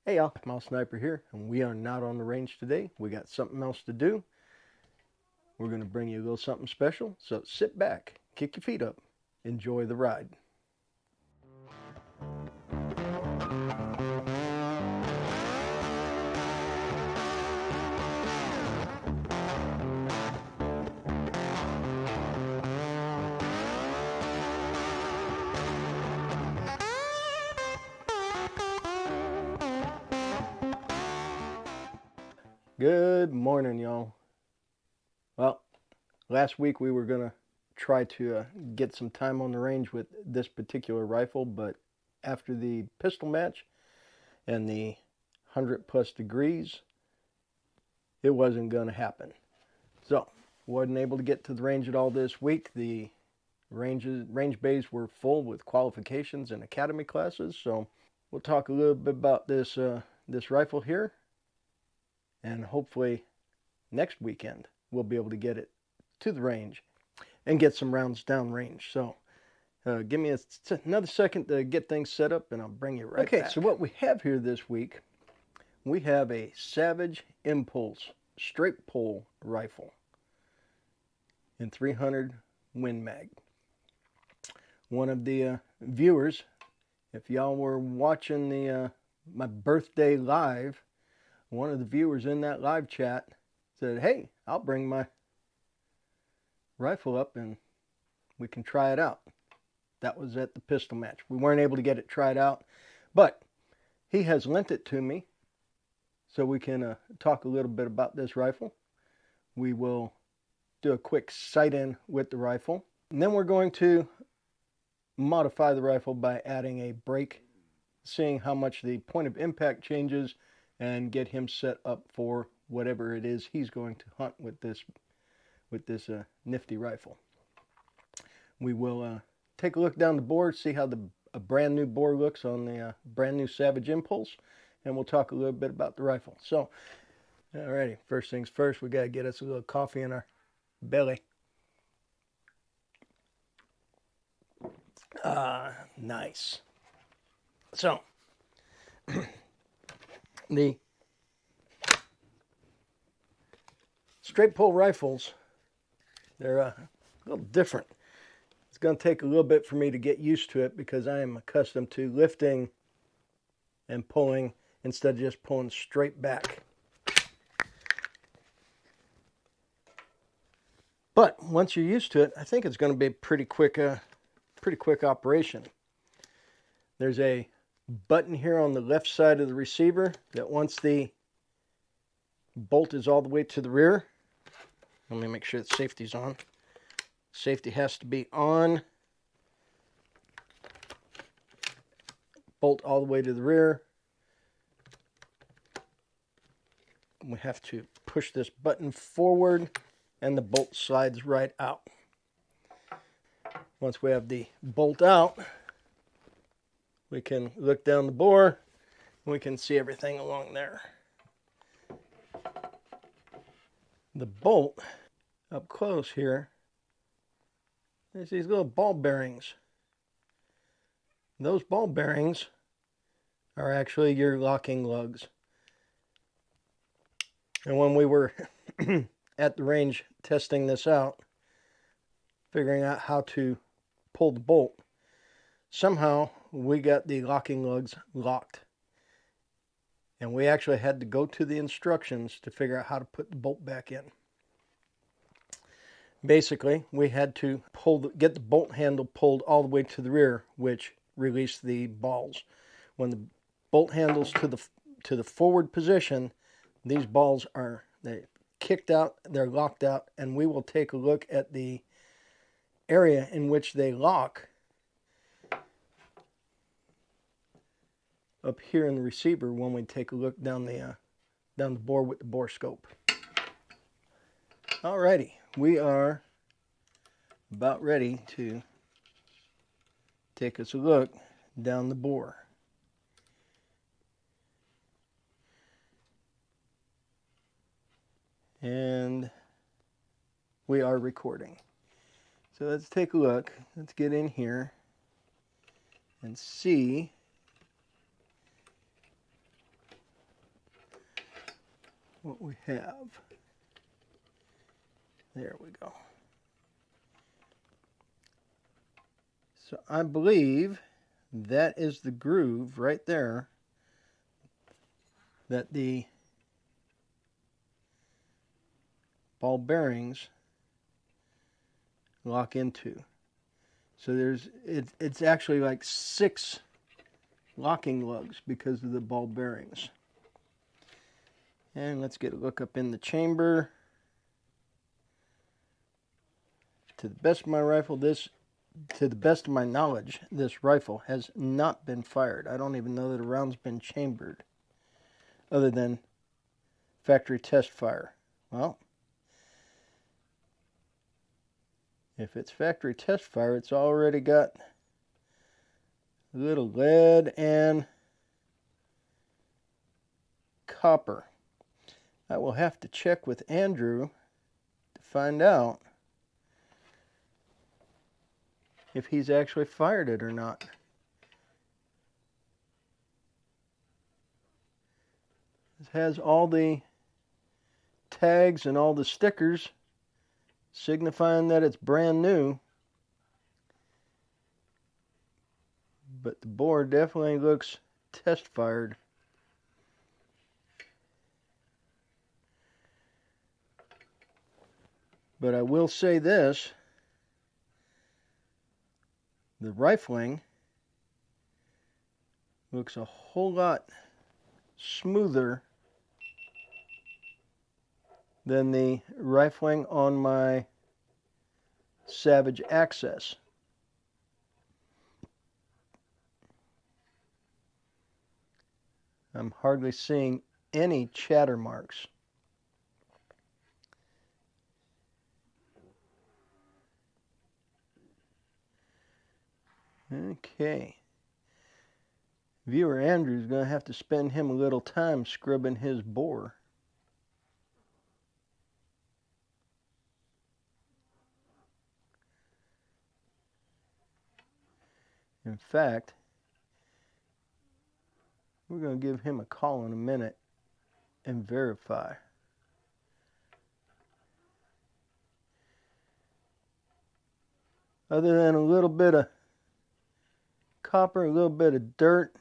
Hey y'all, Halfmilesniper here, and we are not on the range today. We got something else to do. We're going to bring you a little something special, so sit back, kick your feet up, enjoy the ride. Good morning, y'all. Well, last week we were going to try to get some time on the range with this particular rifle, but after the pistol match and the 100+ degrees, it wasn't going to happen. So, wasn't able to get to the range at all this week. The range bays were full with qualifications and academy classes, so we'll talk a little bit about this rifle here, and hopefully next weekend we'll be able to get it to the range and get some rounds down range. So give me another second to get things set up and I'll bring you right back. Okay, so what we have here this week, we have a Savage Impulse straight pull rifle in 300 WinMag. One of the viewers, if y'all were watching the my birthday live, one of the viewers in that live chat said, hey, I'll bring my rifle up and we can try it out. That was at the pistol match. We weren't able to get it tried out, but he has lent it to me so we can talk a little bit about this rifle. We will do a quick sight-in with the rifle, and then we're going to modify the rifle by adding a brake, seeing how much the point of impact changes, and get him set up for whatever it is he's going to hunt with this nifty rifle. We will take a look down the bore, see how a brand new bore looks on the brand new Savage Impulse, and we'll talk a little bit about the rifle. So, alrighty, first things first, we gotta get us a little coffee in our belly. Nice. So, the straight pull rifles, they're a little different. It's going to take a little bit for me to get used to it because I am accustomed to lifting and pulling instead of just pulling straight back. But once you're used to it, I think it's going to be a pretty quick operation. There's a button here on the left side of the receiver that once the bolt is all the way to the rear, let me make sure that safety's on. Safety has to be on. Bolt all the way to the rear. We have to push this button forward and the bolt slides right out. Once we have the bolt out, we can look down the bore and we can see everything along there. The bolt up close here, there's these little ball bearings. Those ball bearings are actually your locking lugs. And when we were at the range testing this out, figuring out how to pull the bolt, somehow we got the locking lugs locked. And we actually had to go to the instructions to figure out how to put the bolt back in. Basically, we had to get the bolt handle pulled all the way to the rear, which released the balls. When the bolt handle's to the forward position, these balls are kicked out, they're locked out, and we will take a look at the area in which they lock up here in the receiver when we take a look down the bore with the Borescope. Alrighty, we are about ready to take us a look down the bore. And we are recording. So let's take a look. Let's get in here and see what we have. There we go. So I believe that is the groove right there that the ball bearings lock into. So it's actually like 6 locking lugs because of the ball bearings. And let's get a look up in the chamber. To the best of my knowledge, this rifle has not been fired. I don't even know that a round's been chambered, other than factory test fire. Well, if it's factory test fire, it's already got a little lead and copper. I will have to check with Andrew to find out if he's actually fired it or not. It has all the tags and all the stickers signifying that it's brand new. But the bore definitely looks test fired. But I will say this, the rifling looks a whole lot smoother than the rifling on my Savage Access. I'm hardly seeing any chatter marks. Okay. Viewer Andrew's going to have to spend him a little time scrubbing his bore. In fact, we're going to give him a call in a minute and verify. Other than a little bit of copper, a little bit of dirt,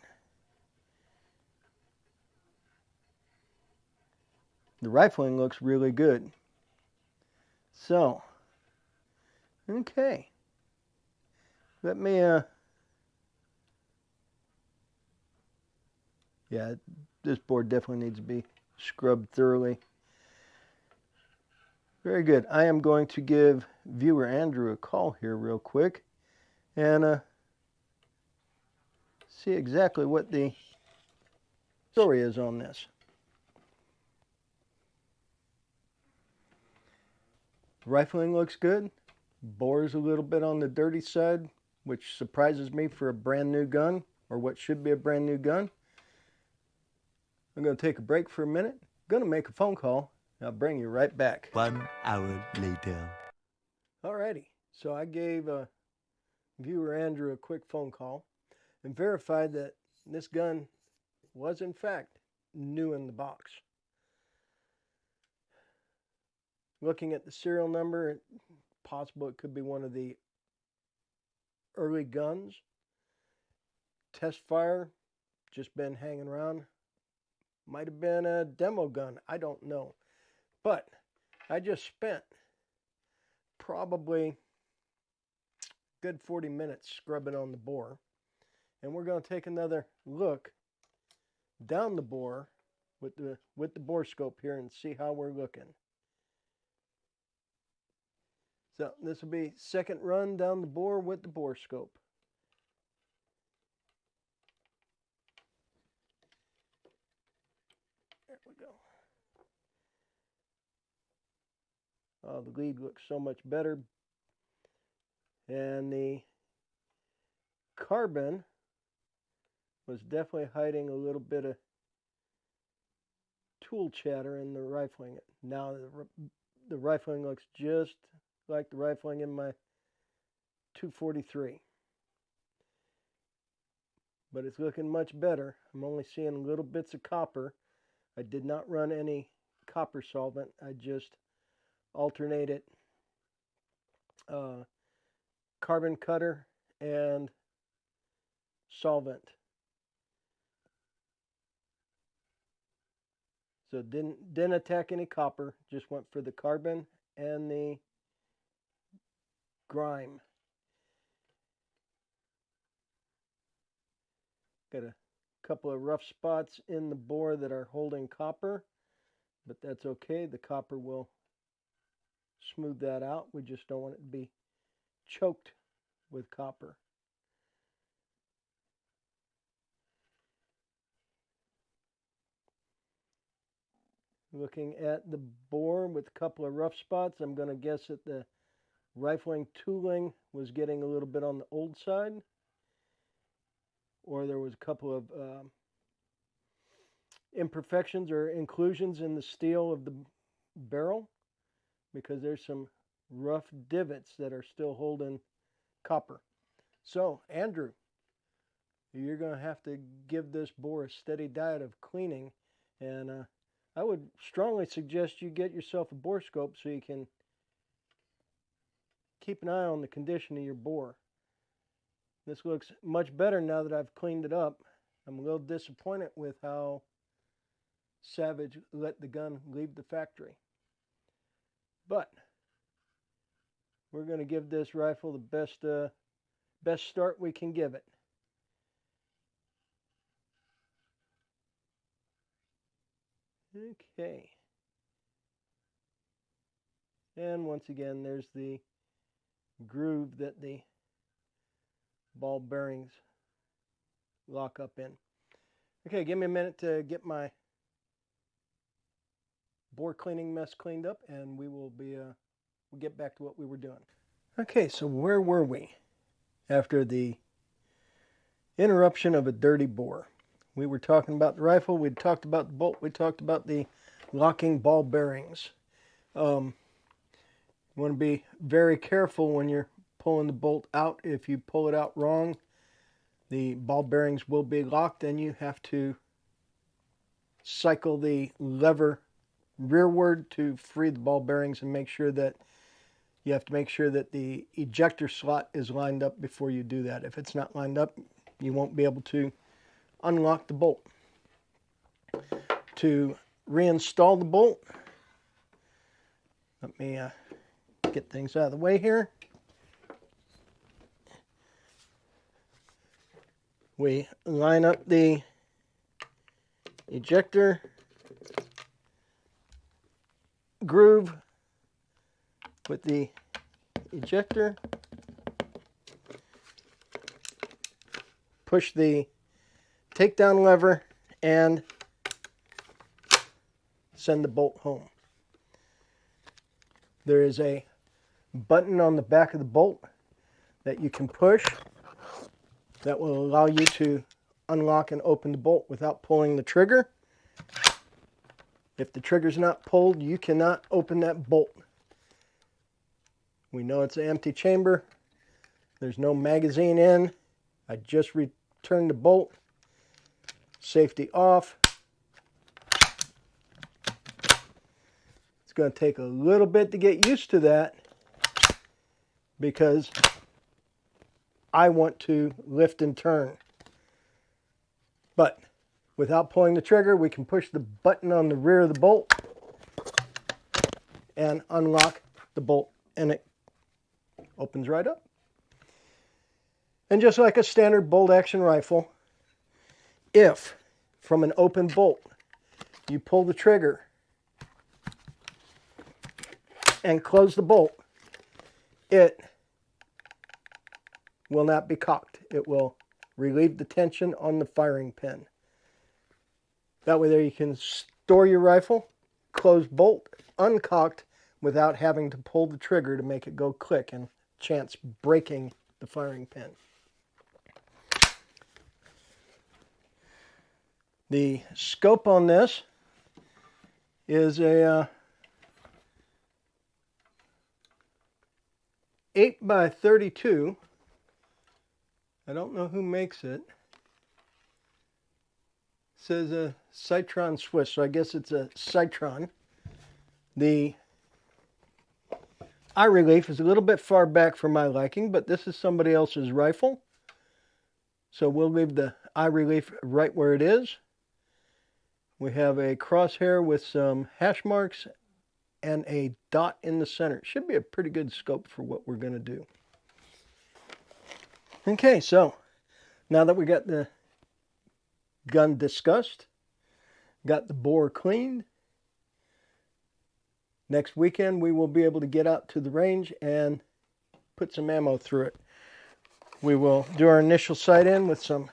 the rifling looks really good. So, okay. Let me, yeah, this board definitely needs to be scrubbed thoroughly. Very good. I am going to give viewer Andrew a call here real quick and see exactly what the story is on this. Rifling looks good. Bore's a little bit on the dirty side, which surprises me for a brand new gun, or what should be a brand new gun. I'm going to take a break for a minute. I'm going to make a phone call. I'll bring you right back. 1 hour later. Alrighty, so I gave viewer Andrew a quick phone call and verified that this gun was in fact new in the box. Looking at the serial number, it's possible it could be one of the early guns. Test fire, just been hanging around. Might have been a demo gun, I don't know. But I just spent probably a good 40 minutes scrubbing on the bore. And we're going to take another look down the bore with the Borescope here and see how we're looking. So this will be second run down the bore with the Borescope. There we go. Oh, the lead looks so much better. And the carbon was definitely hiding a little bit of tool chatter in the rifling. Now the rifling looks just like the rifling in my 243. But it's looking much better. I'm only seeing little bits of copper. I did not run any copper solvent. I just alternate it carbon cutter and solvent. So didn't attack any copper, just went for the carbon and the grime. Got a couple of rough spots in the bore that are holding copper, but that's okay. The copper will smooth that out. We just don't want it to be choked with copper. Looking at the bore with a couple of rough spots, I'm going to guess that the rifling tooling was getting a little bit on the old side, or there was a couple of imperfections or inclusions in the steel of the barrel, because there's some rough divots that are still holding copper. So, Andrew, you're going to have to give this bore a steady diet of cleaning, and I would strongly suggest you get yourself a borescope so you can keep an eye on the condition of your bore. This looks much better now that I've cleaned it up. I'm a little disappointed with how Savage let the gun leave the factory. But we're going to give this rifle the best start we can give it. Okay. And once again, there's the groove that the ball bearings lock up in. Okay, give me a minute to get my bore cleaning mess cleaned up, and we'll get back to what we were doing. Okay, so where were we after the interruption of a dirty bore? We were talking about the rifle, we talked about the bolt, we talked about the locking ball bearings. You want to be very careful when you're pulling the bolt out. If you pull it out wrong, the ball bearings will be locked, and you have to cycle the lever rearward to free the ball bearings, and make sure that the ejector slot is lined up before you do that. If it's not lined up, you won't be able to unlock the bolt. To reinstall the bolt, let me get things out of the way here. We line up the ejector groove with the ejector. Push the takedown lever and send the bolt home. There is a button on the back of the bolt that you can push that will allow you to unlock and open the bolt without pulling the trigger. If the trigger's not pulled, you cannot open that bolt. We know it's an empty chamber. There's no magazine in. I just returned the bolt. Safety off. It's going to take a little bit to get used to that, because I want to lift and turn. But without pulling the trigger, we can push the button on the rear of the bolt and unlock the bolt, and it opens right up. And just like a standard bolt action rifle, if from an open bolt you pull the trigger and close the bolt, it will not be cocked. It will relieve the tension on the firing pin. That way there you can store your rifle, closed bolt, uncocked, without having to pull the trigger to make it go click and chance breaking the firing pin. The scope on this is a 8x32. I don't know who makes it. It says a Citron Swiss, so I guess it's a Citron. The eye relief is a little bit far back for my liking, but this is somebody else's rifle. So we'll leave the eye relief right where it is. We have a crosshair with some hash marks and a dot in the center. It should be a pretty good scope for what we're going to do. Okay, so now that we got the gun discussed, got the bore cleaned, next weekend we will be able to get out to the range and put some ammo through it. We will do our initial sight in with some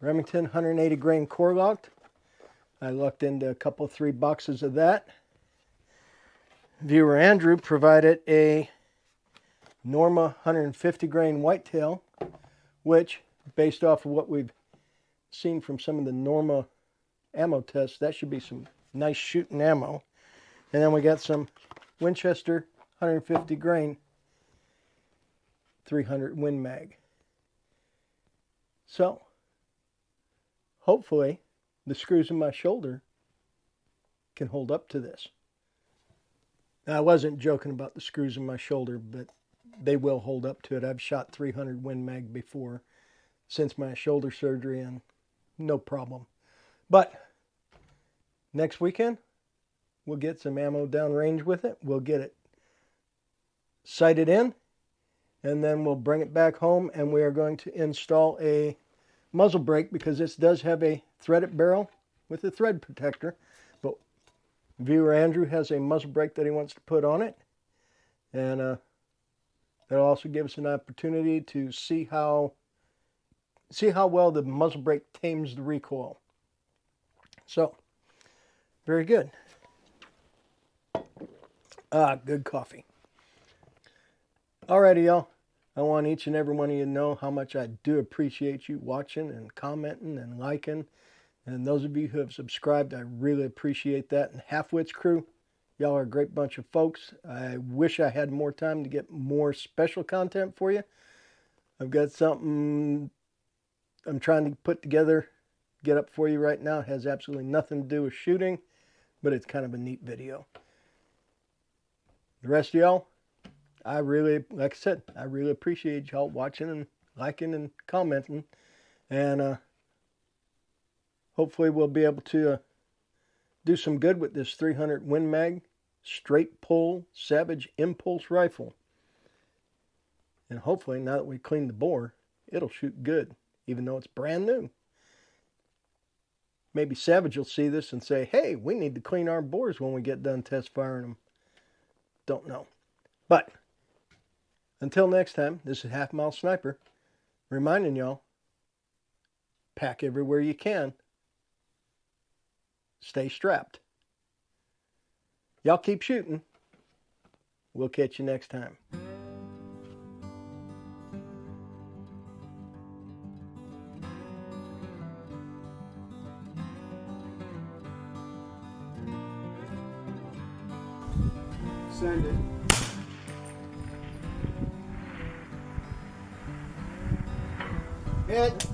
Remington 180 grain core locked. I lucked into a couple, 3 boxes of that. Viewer Andrew provided a Norma 150 grain whitetail, which, based off of what we've seen from some of the Norma ammo tests, that should be some nice shooting ammo. And then we got some Winchester 150 grain 300 WinMag. So, hopefully, the screws in my shoulder can hold up to this. Now, I wasn't joking about the screws in my shoulder, but they will hold up to it. I've shot 300 WinMag before since my shoulder surgery, and no problem. But next weekend, we'll get some ammo downrange with it. We'll get it sighted in, and then we'll bring it back home, and we are going to install a muzzle brake, because this does have a threaded barrel with a thread protector. But viewer Andrew has a muzzle brake that he wants to put on it, and that'll also give us an opportunity to see how well the muzzle brake tames the recoil. So, very good. Good coffee. Alrighty, y'all. I want each and every one of you to know how much I do appreciate you watching and commenting and liking. And those of you who have subscribed, I really appreciate that. And Halfwits crew, y'all are a great bunch of folks. I wish I had more time to get more special content for you. I've got something I'm trying to put together, get up for you right now. It has absolutely nothing to do with shooting, but it's kind of a neat video. The rest of y'all, like I said, I really appreciate y'all watching and liking and commenting. And hopefully we'll be able to do some good with this 300 WinMag straight pull Savage impulse rifle. And hopefully, now that we cleaned the bore, it'll shoot good, even though it's brand new. Maybe Savage will see this and say, hey, we need to clean our bores when we get done test firing them. Don't know. But until next time, this is Halfmilesniper reminding y'all, pack everywhere you can. Stay strapped. Y'all keep shooting. We'll catch you next time. Send it. Hit.